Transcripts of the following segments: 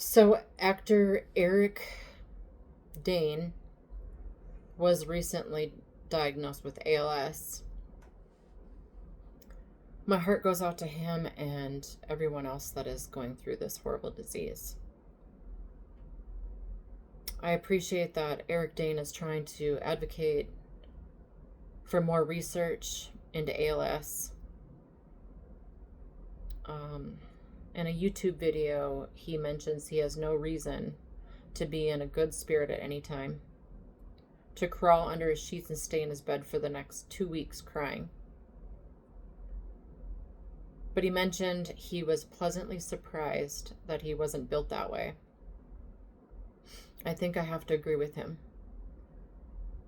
So, actor Eric Dane was recently diagnosed with ALS. My heart goes out to him and everyone else that is going through this horrible disease. I appreciate that Eric Dane is trying to advocate for more research into ALS. In a YouTube video, he mentions he has no reason to be in a good spirit at any time, to crawl under his sheets and stay in his bed for the next 2 weeks crying. But he mentioned he was pleasantly surprised that he wasn't built that way. I think I have to agree with him.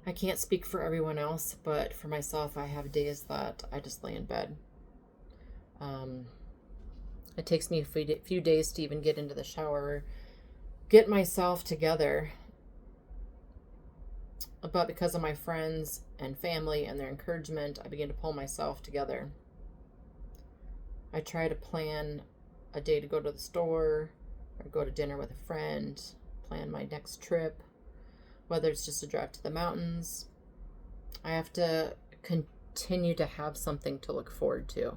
I can't speak for everyone else, but for myself, I have days that I just lay in bed. It takes me a few days to even get into the shower, get myself together. But because of my friends and family and their encouragement, I begin to pull myself together. I try to plan a day to go to the store or go to dinner with a friend, plan my next trip, whether it's just a drive to the mountains. I have to continue to have something to look forward to.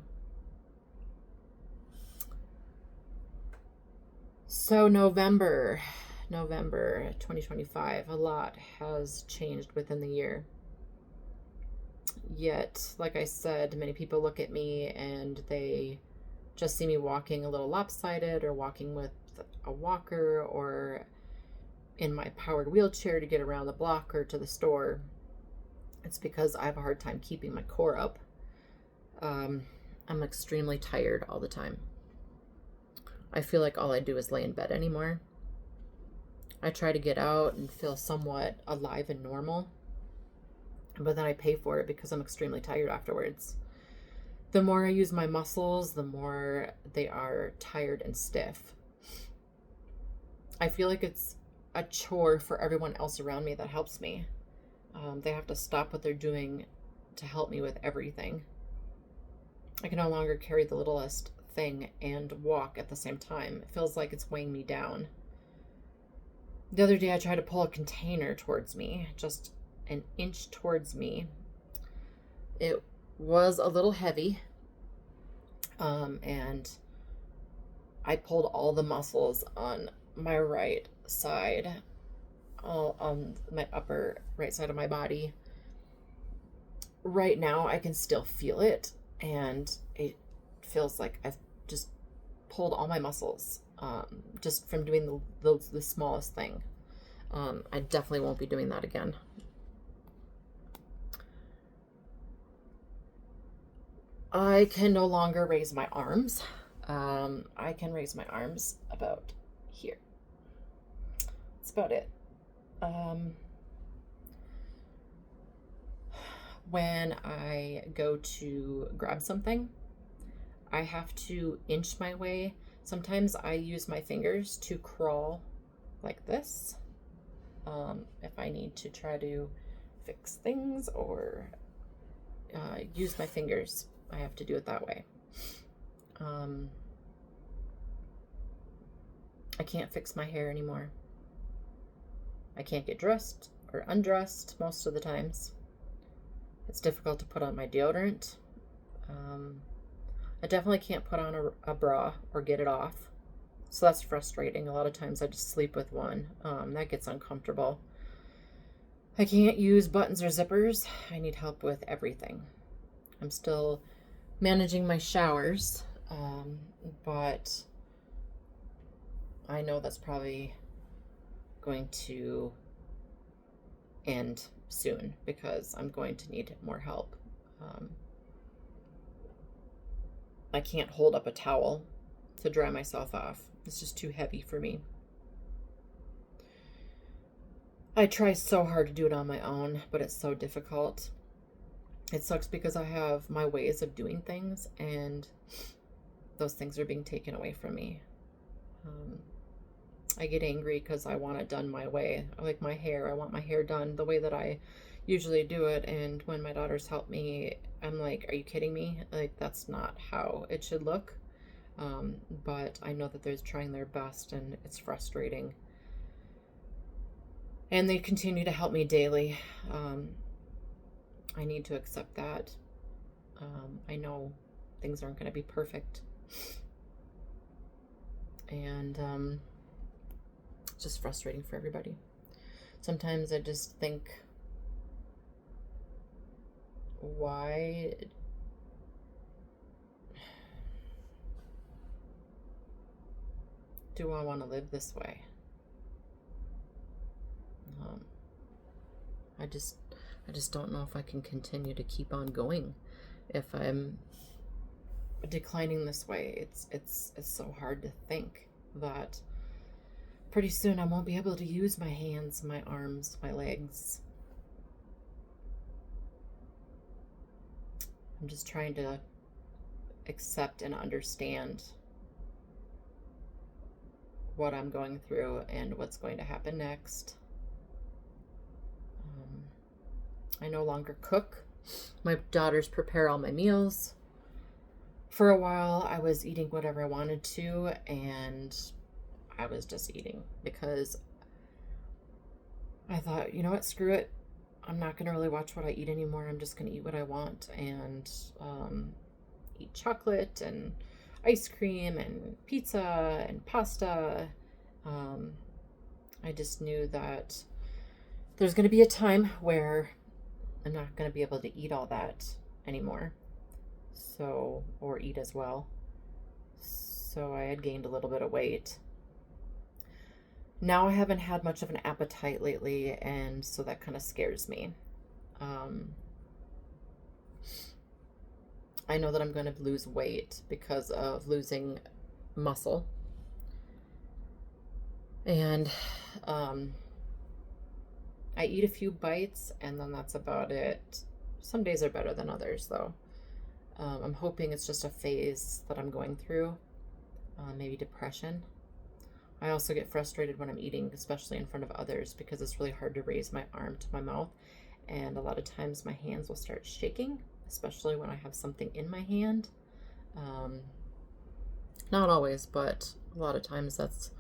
So November 2025, a lot has changed within the year. Yet, like I said, many people look at me and they just see me walking a little lopsided or walking with a walker or in my powered wheelchair to get around the block or to the store. It's because I have a hard time keeping my core up. I'm extremely tired all the time. I feel like all I do is lay in bed anymore. I try to get out and feel somewhat alive and normal, but then I pay for it because I'm extremely tired afterwards. The more I use my muscles, the more they are tired and stiff. I feel like it's a chore for everyone else around me that helps me. They have to stop what they're doing to help me with everything. I can no longer carry the littlest thing and walk at the same time. It feels like it's weighing me down. The other day I tried to pull a container towards me, just an inch towards me. It was a little heavy, and I pulled all the muscles on my right side, all on my upper right side of my body. Right now I can still feel it, and it feels like I've just pulled all my muscles, just from doing the smallest thing. I definitely won't be doing that again. I can no longer raise my arms. I can raise my arms about here. That's about it. When I go to grab something, I have to inch my way. Sometimes I use my fingers to crawl like this. If I need to try to fix things or use my fingers, I have to do it that way. I can't fix my hair anymore. I can't get dressed or undressed most of the times. It's difficult to put on my deodorant. I definitely can't put on a bra or get it off. So that's frustrating. A lot of times I just sleep with one. That gets uncomfortable. I can't use buttons or zippers. I need help with everything. I'm still managing my showers, but I know that's probably going to end soon because I'm going to need more help. I can't hold up a towel to dry myself off. It's just too heavy for me. I try so hard to do it on my own, but it's so difficult. It sucks because I have my ways of doing things, and those things are being taken away from me. I get angry because I want it done my way. I like my hair. I want my hair done the way that I usually do it. And when my daughters help me, I'm like, are you kidding me? Like, that's not how it should look. But I know that they're trying their best, and it's frustrating. And they continue to help me daily. I need to accept that. I know things aren't going to be perfect. And it's just frustrating for everybody. Sometimes I just think, why do I want to live this way? I just don't know if I can continue to keep on going if I'm declining this way. It's so hard to think that pretty soon I won't be able to use my hands, my arms, my legs. I'm just trying to accept and understand what I'm going through and what's going to happen next. I no longer cook. My daughters prepare all my meals. For a while, I was eating whatever I wanted to, and I was just eating because I thought, you know what, screw it. I'm not going to really watch what I eat anymore. I'm just going to eat what I want and eat chocolate and ice cream and pizza and pasta. I just knew that there's going to be a time where I'm not going to be able to eat all that anymore. So, or eat as well. So I had gained a little bit of weight. Now I haven't had much of an appetite lately, and so that kind of scares me. I know that I'm going to lose weight because of losing muscle. And I eat a few bites, and then that's about it. Some days are better than others, though. I'm hoping it's just a phase that I'm going through, maybe depression. I also get frustrated when I'm eating, especially in front of others, because it's really hard to raise my arm to my mouth, and a lot of times my hands will start shaking, especially when I have something in my hand. Not always, but a lot of times that's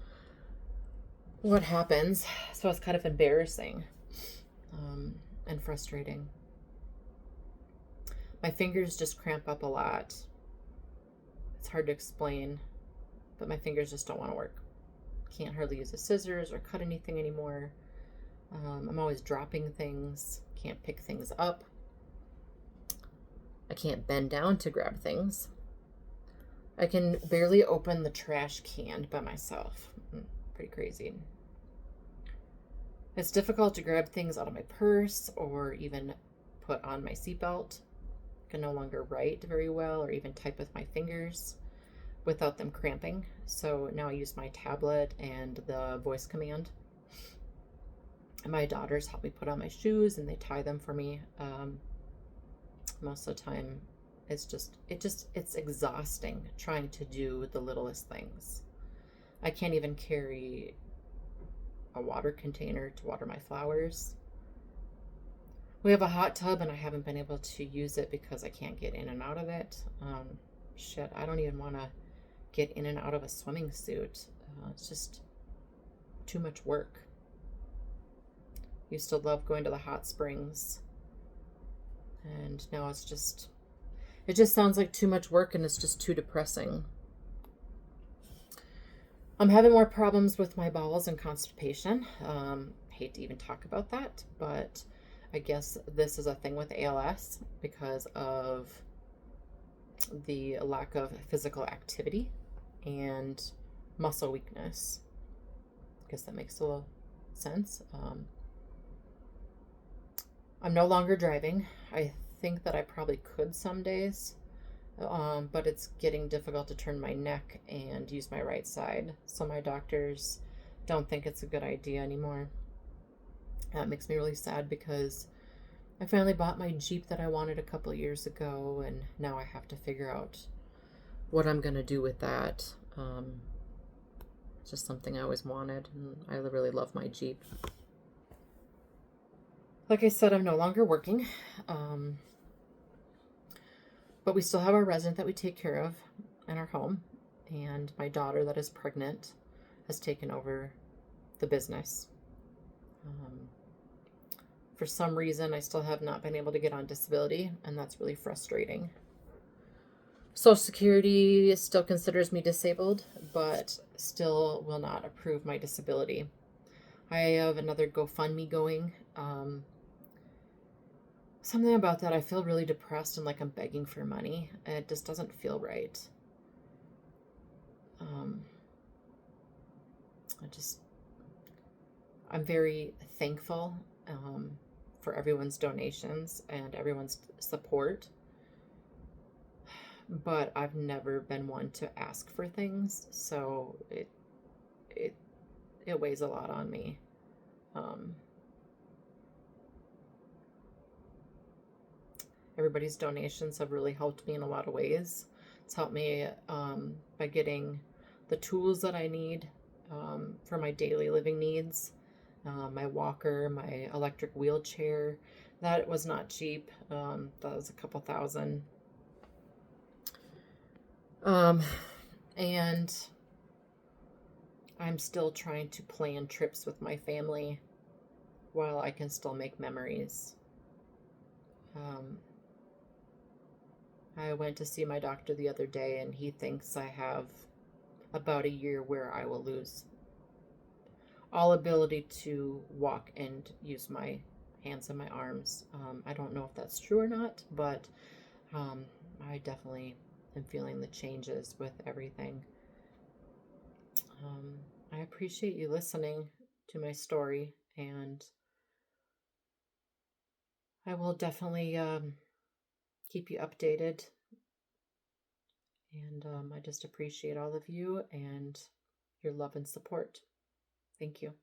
what happens. So it's kind of embarrassing and frustrating. My fingers just cramp up a lot. It's hard to explain, but my fingers just don't want to work. Can't hardly use the scissors or cut anything anymore. I'm always dropping things. Can't pick things up. I can't bend down to grab things. I can barely open the trash can by myself. Pretty crazy. It's difficult to grab things out of my purse or even put on my seatbelt. I can no longer write very well or even type with my fingers without them cramping. So now I use my tablet and the voice command. And my daughters help me put on my shoes and they tie them for me. Most of the time, it's exhausting trying to do the littlest things. I can't even carry a water container to water my flowers. We have a hot tub and I haven't been able to use it because I can't get in and out of it. I don't even want to get in and out of a swimming suit. It's just too much work. Used to love going to the hot springs, and now it just sounds like too much work, and it's just too depressing. I'm having more problems with my bowels and constipation. Hate to even talk about that, but I guess this is a thing with ALS because of the lack of physical activity and muscle weakness. I guess that makes a little sense. I'm no longer driving. I think that I probably could some days, but it's getting difficult to turn my neck and use my right side. So my doctors don't think it's a good idea anymore. That makes me really sad because I finally bought my Jeep that I wanted a couple years ago, and now I have to figure out what I'm going to do with that. It's just something I always wanted, and I really love my Jeep. Like I said, I'm no longer working, but we still have our resident that we take care of in our home, and my daughter that is pregnant has taken over the business. For some reason, I still have not been able to get on disability, and that's really frustrating. Social Security still considers me disabled, but still will not approve my disability. I have another GoFundMe going. Something about that, I feel really depressed and like I'm begging for money. It just doesn't feel right. I'm very thankful for everyone's donations and everyone's support, but I've never been one to ask for things, so it weighs a lot on me. Everybody's donations have really helped me in a lot of ways. It's helped me by getting the tools that I need for my daily living needs. My walker, my electric wheelchair. That was not cheap. That was a couple thousand. And I'm still trying to plan trips with my family while I can still make memories. I went to see my doctor the other day, and he thinks I have about a year where I will lose all ability to walk and use my hands and my arms. I don't know if that's true or not, but I definitely am feeling the changes with everything. I appreciate you listening to my story, and I will definitely keep you updated. And I just appreciate all of you and your love and support. Thank you.